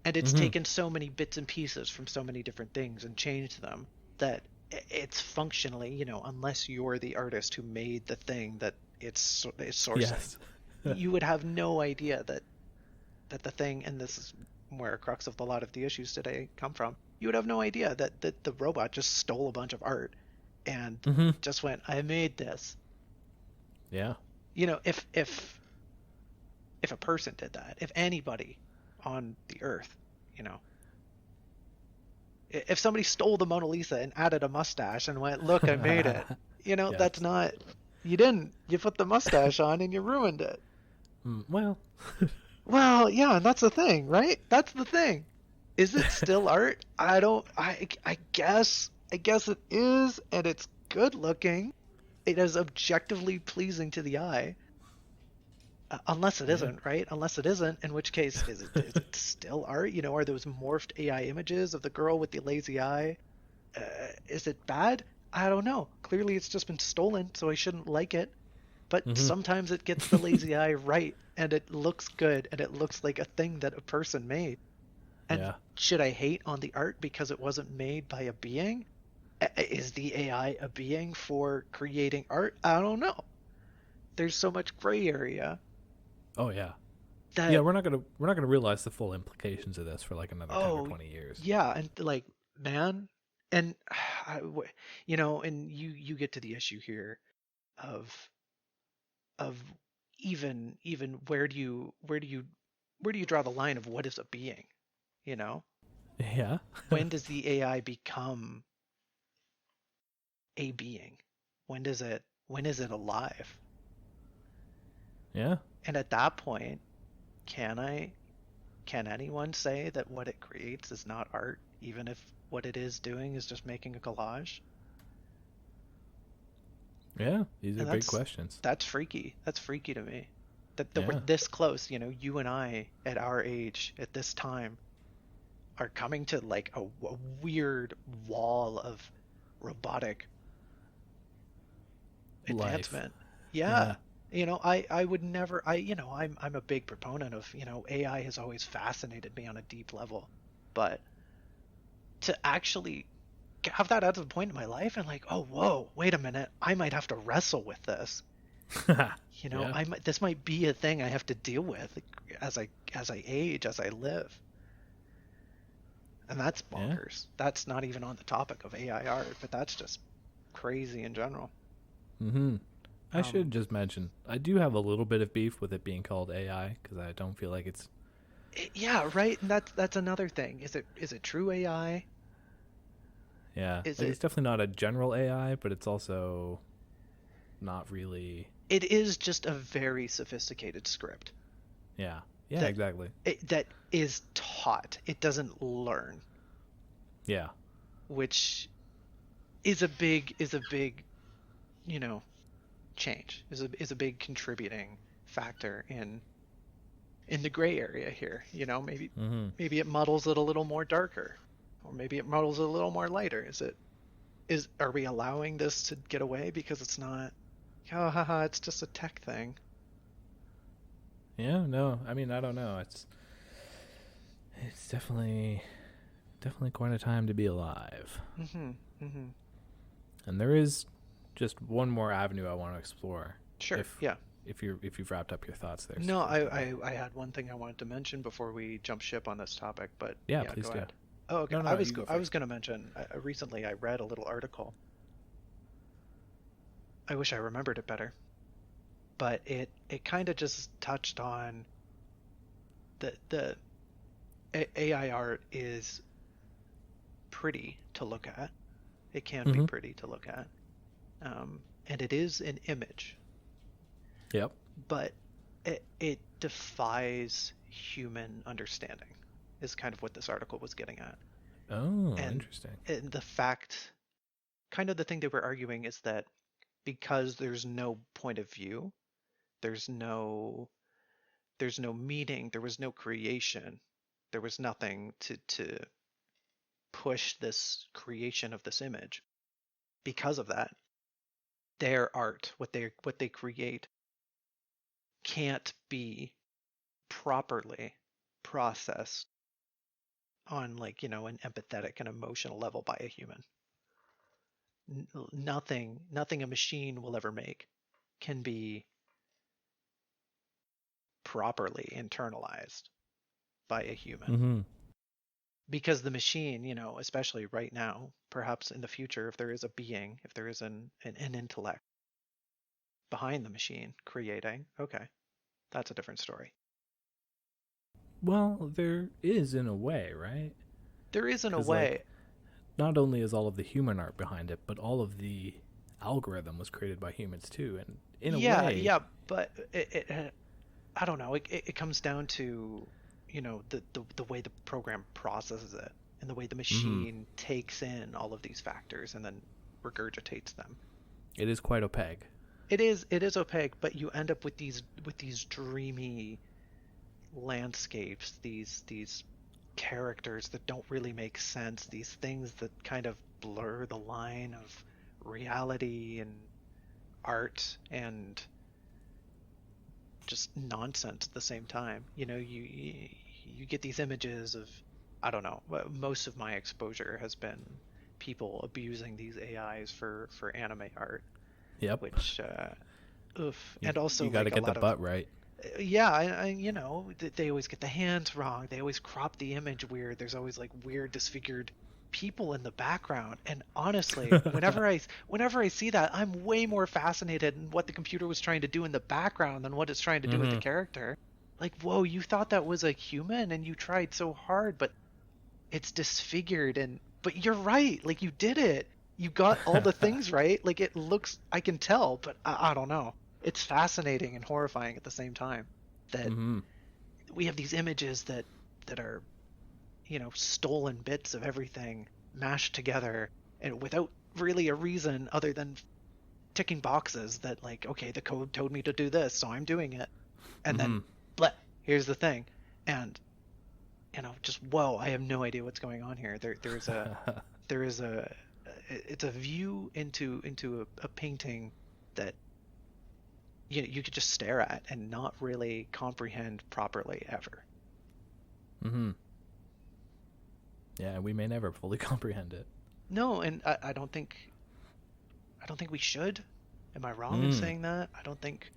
And it's Mm-hmm. taken so many bits and pieces from so many different things and changed them that it's functionally, unless you're the artist who made the thing that it's sourcing, Yes. you would have no idea that the thing, and this is where a crux of a lot of the issues today come from, you would have no idea that the robot just stole a bunch of art and Mm-hmm. just went, I made this. Yeah. If a person did that, if anybody on the earth, you know, if somebody stole the Mona Lisa and added a mustache and went, look, I made it, that's Yes. not, you didn't. You put the mustache on and you ruined it. Well. Well, yeah, and that's the thing, right? That's the thing. Is it still art? I don't. I guess it is, and it's good looking. It is objectively pleasing to the eye, unless it Yeah. isn't, right? Unless it isn't, in which case, is it still art? Are those morphed AI images of the girl with the lazy eye? Uh, is it bad? I don't know. Clearly, it's just been stolen, so I shouldn't like it. But Mm-hmm. sometimes it gets the lazy eye right, and it looks good, and it looks like a thing that a person made. And Yeah. should I hate on the art because it wasn't made by a being? Is the AI a being for creating art? I don't know. There's so much gray area Oh yeah. Yeah, that, we're not gonna realize the full implications of this for like another 10 or oh, 20 years. yeah, and like, man, and and you get to the issue here of of even where do you draw the line of what is a being? You know, Yeah. when does the AI become a being? When is it alive? Yeah. And at that point, can anyone say that what it creates is not art, even if what it is doing is just making a collage? Yeah. These are And big that's questions. that's freaky. That's freaky to me. That we're Yeah. this close, you and I at our age at this time are coming to like a weird wall of robotic Life. advancement. Yeah. Yeah. I would never I'm a big proponent of, AI has always fascinated me on a deep level. But to actually have that at the point in my life and like, oh whoa, wait a minute, I might have to wrestle with this. Yeah. This might be a thing I have to deal with as I age, as I live. And that's Yeah. bonkers. That's not even on the topic of AI art, but that's just crazy in general. Mm-hmm. I Um, should just mention I do have a little bit of beef with it being called AI because I don't feel like it's. yeah, right. And that's another thing. Is it true AI? Yeah, Is like it's it? definitely not a general AI, but it's also not really. It is just a very sophisticated script Yeah. Yeah. that Exactly. that is taught. It doesn't learn, Yeah. which is a big you know change. Is a big contributing factor in the gray area here. Maybe Mm-hmm. maybe it muddles it a little more darker, or maybe it muddles it a little more lighter. Are we allowing this to get away because it's not? Oh, haha, it's just a tech thing. Yeah. No. I mean, I don't know. It's definitely quite a time to be alive. Mhm. Mhm. And there is just one more avenue I want to explore. Sure. If Yeah. if you've wrapped up your thoughts there No, for I, today. I I had one thing I wanted to mention before we jump ship on this topic, but Yeah. yeah, Please go do. ahead. Oh, okay. No. I No. was You go go I was first. going to mention recently I read a little article. I wish I remembered it better, but it kind of just touched on the AI art is pretty to look at. It can be Mm-hmm. pretty to look at, and it is an image, Yep. but it defies human understanding. Is kind of what this article was getting at, Oh, and interesting. and the fact, kind of the thing they were arguing is that because there's no point of view, there's no there's no meaning, there was no creation, there was nothing to push this creation of this image. Because of that, their art, what they create, can't be properly processed on, like, an empathetic and emotional level by a human. Nothing a machine will ever make can be properly internalized by a human. Mm-hmm. Because the machine, especially right now, perhaps in the future, if there is a being, if there is an intellect behind the machine creating, okay, that's a different story. Well, there is in a way, right? There is in a Because, way. like, not only is all of the human art behind it, but all of the algorithm was created by humans too. And in a Yeah, way, yeah, but I don't know. It comes down to, the way the program processes it and the way the mm-hmm, machine takes in all of these factors and then regurgitates them. it is quite opaque. It is opaque, but you end up with these dreamy landscapes, these characters that don't really make sense, these things that kind of blur the line of reality and art and just nonsense at the same time. You get these images of, I don't know. Most of my exposure has been people abusing these AIs for anime art, Yep. which oof. And also, you got to like, a get the lot of, butt right. yeah, they always get the hands wrong. They always crop the image weird. There's always, like, weird disfigured people in the background. And honestly, whenever I see that, I'm way more fascinated in what the computer was trying to do in the background than what it's trying to do with the Mm-hmm. character. Like, whoa, you thought that was a human and you tried so hard, but it's disfigured. And but you're right. Like, you did it. You got all the things right. Like, it looks, I can tell, but I don't know. It's fascinating and horrifying at the same time that Mm-hmm. we have these images that are, stolen bits of everything mashed together and without really a reason other than ticking boxes that, like, okay, the code told me to do this, so I'm doing it. And Mm-hmm. then, but here's the thing. And, just, whoa, I have no idea what's going on here. There is a, it's a view into a painting that you could just stare at and not really comprehend properly ever. Mm-hmm. Yeah, we may never fully comprehend it. No, and I don't think we should. Am I wrong in Mm. saying that? I don't think,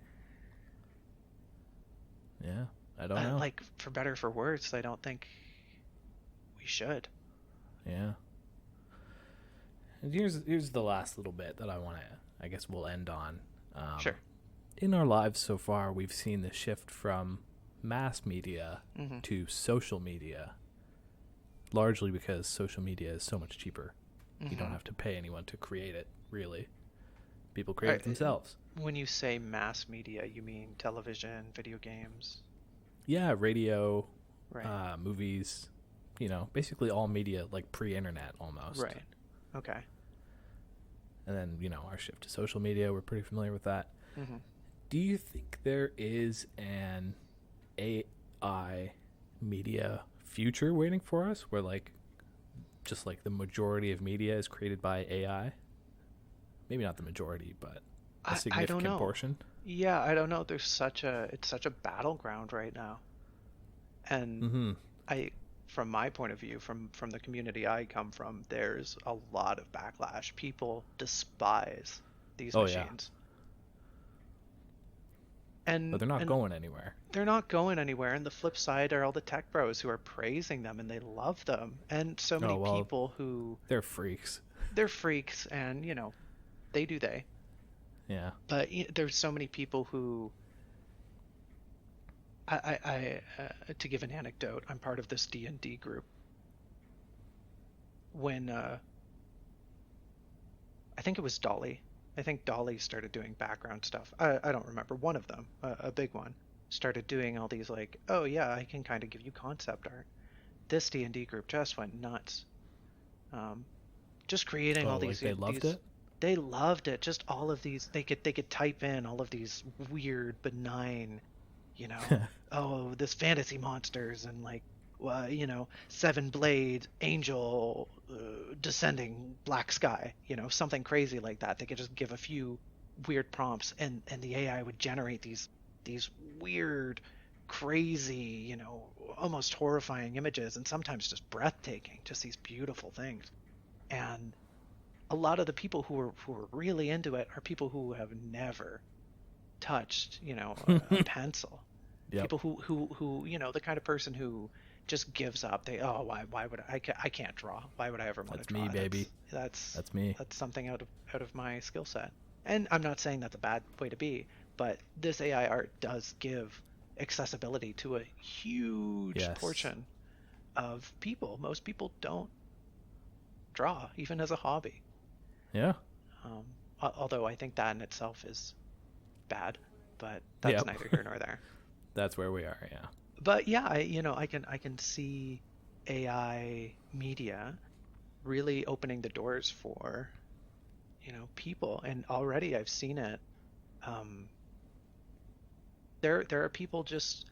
Yeah, I don't know. like, for better or for worse, I don't think we should. Yeah. And here's the last little bit that I want to, I guess we'll end on. Sure. In our lives so far, we've seen the shift from mass media Mm-hmm. to social media, largely because social media is so much cheaper. You don't Mm-hmm. have to pay anyone to create it, really. People create it themselves. When you say mass media, you mean television, video games? Yeah, radio, Right. movies, basically all media, like pre-internet almost. Right. Okay. And then, our shift to social media, we're pretty familiar with that. Mm-hmm. Do you think there is an AI media future waiting for us where, like, just like the majority of media is created by AI? Maybe not the majority, but a I don't significant know. portion. Yeah, I don't know. It's such a battleground right now. And Mm-hmm. I, from my point of view, from the community I come from, there's a lot of backlash. People despise these Oh, yeah. machines. But they're not And going anywhere. they're not going anywhere. And the flip side are all the tech bros who are praising them and they love them. And so many Oh, well, people who, they're freaks. they're freaks and, they do they. Yeah. But there's so many people who, to give an anecdote, I'm part of this D&D group. When I think it was Dolly. I think Dolly started doing background stuff. I don't remember. One of them, a big one, started doing all these, like, oh yeah, I can kind of give you concept art. This D&D group just went nuts. Just creating Oh, all like these. they loved these, it? They loved it. Just all of these. They could type in all of these weird, benign, oh, this fantasy monsters and, like, seven blades, angel, descending black sky, something crazy like that. They could just give a few weird prompts and the AI would generate these these weird, crazy, almost horrifying images, and sometimes just breathtaking, just these beautiful things. And a lot of the people who are really into it are people who have never touched, a pencil. Yep. People who the kind of person who just gives up. Why would I can't draw. Why would I ever want to draw? That's me, baby. That's me. That's something out of my skill set. And I'm not saying that's a bad way to be, but this AI art does give accessibility to a huge portion of people. Most people don't draw, even as a hobby. Yeah. Although I think that in itself is bad, but that's neither here nor there. That's where we are, yeah. But yeah, I can see AI media really opening the doors for, people, and already I've seen it. There are people just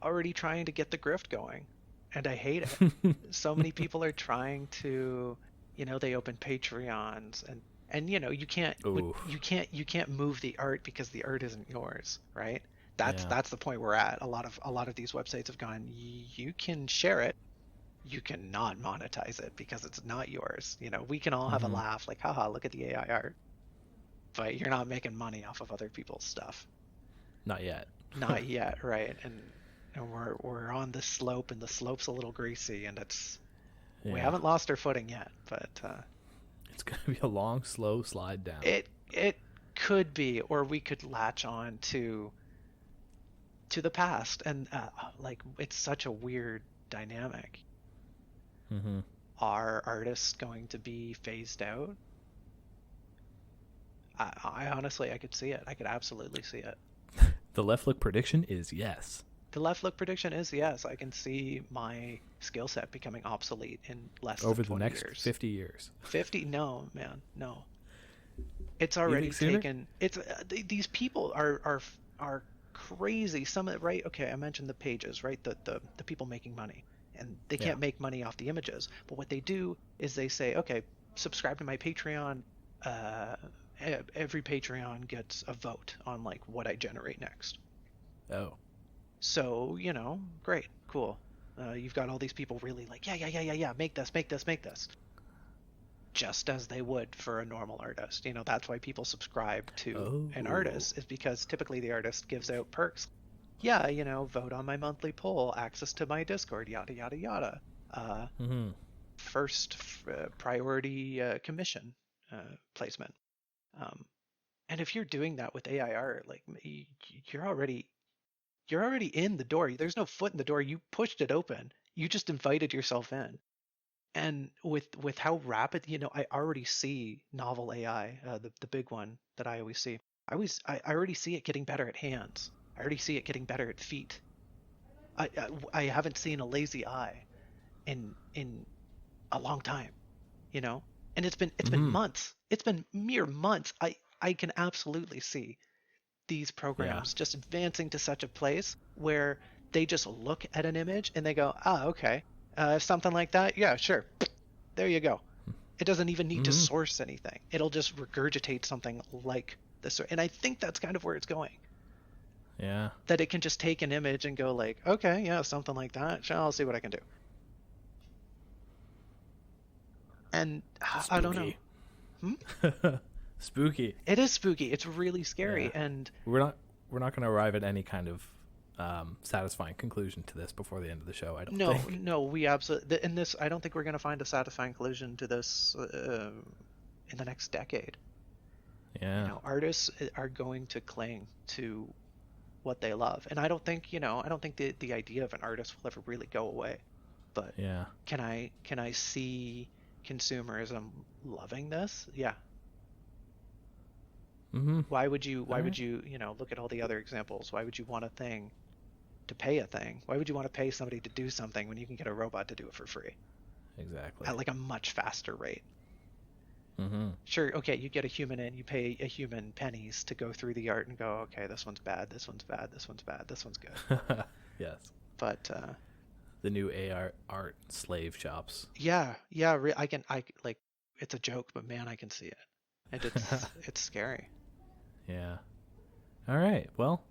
already trying to get the grift going, and I hate it. So many people are trying to, they open Patreons, and you can't move the art because the art isn't yours, right? That's the point we're at. A lot of these websites have gone, you can share it, you cannot monetize it because it's not yours. We can all have a laugh, like, haha, look at the AI art, but you're not making money off of other people's stuff. Not yet. Not yet, right? And we're on this slope, and the slope's a little greasy, and we haven't lost our footing yet, but it's gonna be a long, slow slide down. It could be, or we could latch on to the past, and it's such a weird dynamic. Are artists going to be phased out? I honestly, I could see it. I could absolutely see it. The left look prediction is yes. The left look prediction is yes. I can see my skill set becoming obsolete in less over than 20 the next years. 50 years. 50? No, man, no. It's already taken. It's these people are crazy. Right? Okay, I mentioned the pages, right? The people making money, and they can't make money off the images. But what they do is they say, okay, subscribe to my Patreon. Every Patreon gets a vote on like what I generate next. Oh. So, great, cool. You've got all these people really like, yeah, make this. Just as they would for a normal artist. That's why people subscribe to an artist, is because typically the artist gives out perks. Yeah, vote on my monthly poll, access to my Discord, yada, yada, yada. First priority commission placement. And if you're doing that with AI art, like, you're already in the door. There's no foot in the door. You pushed it open. You just invited yourself in. And with how rapid, I already see novel AI, the big one that I always see. I already see it getting better at hands. I already see it getting better at feet. I haven't seen a lazy eye in a long time, and it's been months. It's been mere months. I can absolutely see these programs just advancing to such a place where they just look at an image and they go, okay, something like that, yeah, sure, there you go. It doesn't even need to source anything. It'll just regurgitate something like this, and I think that's kind of where it's going. Yeah, that it can just take an image and go like, okay, yeah, something like that, sure, I'll see what I can do. And spooky. I don't know. Spooky. It is spooky. It's really scary, and we're not going to arrive at any kind of satisfying conclusion to this before the end of the show. I don't think. No, we absolutely. In this, I don't think we're going to find a satisfying conclusion to this in the next decade. Yeah. Artists are going to cling to what they love, and I don't think the idea of an artist will ever really go away. But can I see consumerism loving this? Yeah. Why would you look at all the other examples? Why would you want a thing to pay a thing? Why would you want to pay somebody to do something when you can get a robot to do it for free? Exactly. At like a much faster rate. Sure, okay, you get a human in, you pay a human pennies to go through the art and go, okay, this one's bad, this one's bad, this one's bad, this one's good. Yes. But the new AR art slave shops. Yeah, I like, it's a joke, but man, I can see it. And it's scary. Yeah. All right. Well,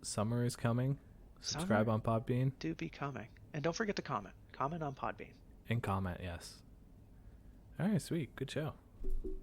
summer is coming. Subscribe Summer on Podbean do be coming. And don't forget to comment. Comment on Podbean. and comment. Yes. All right. Sweet. Good show.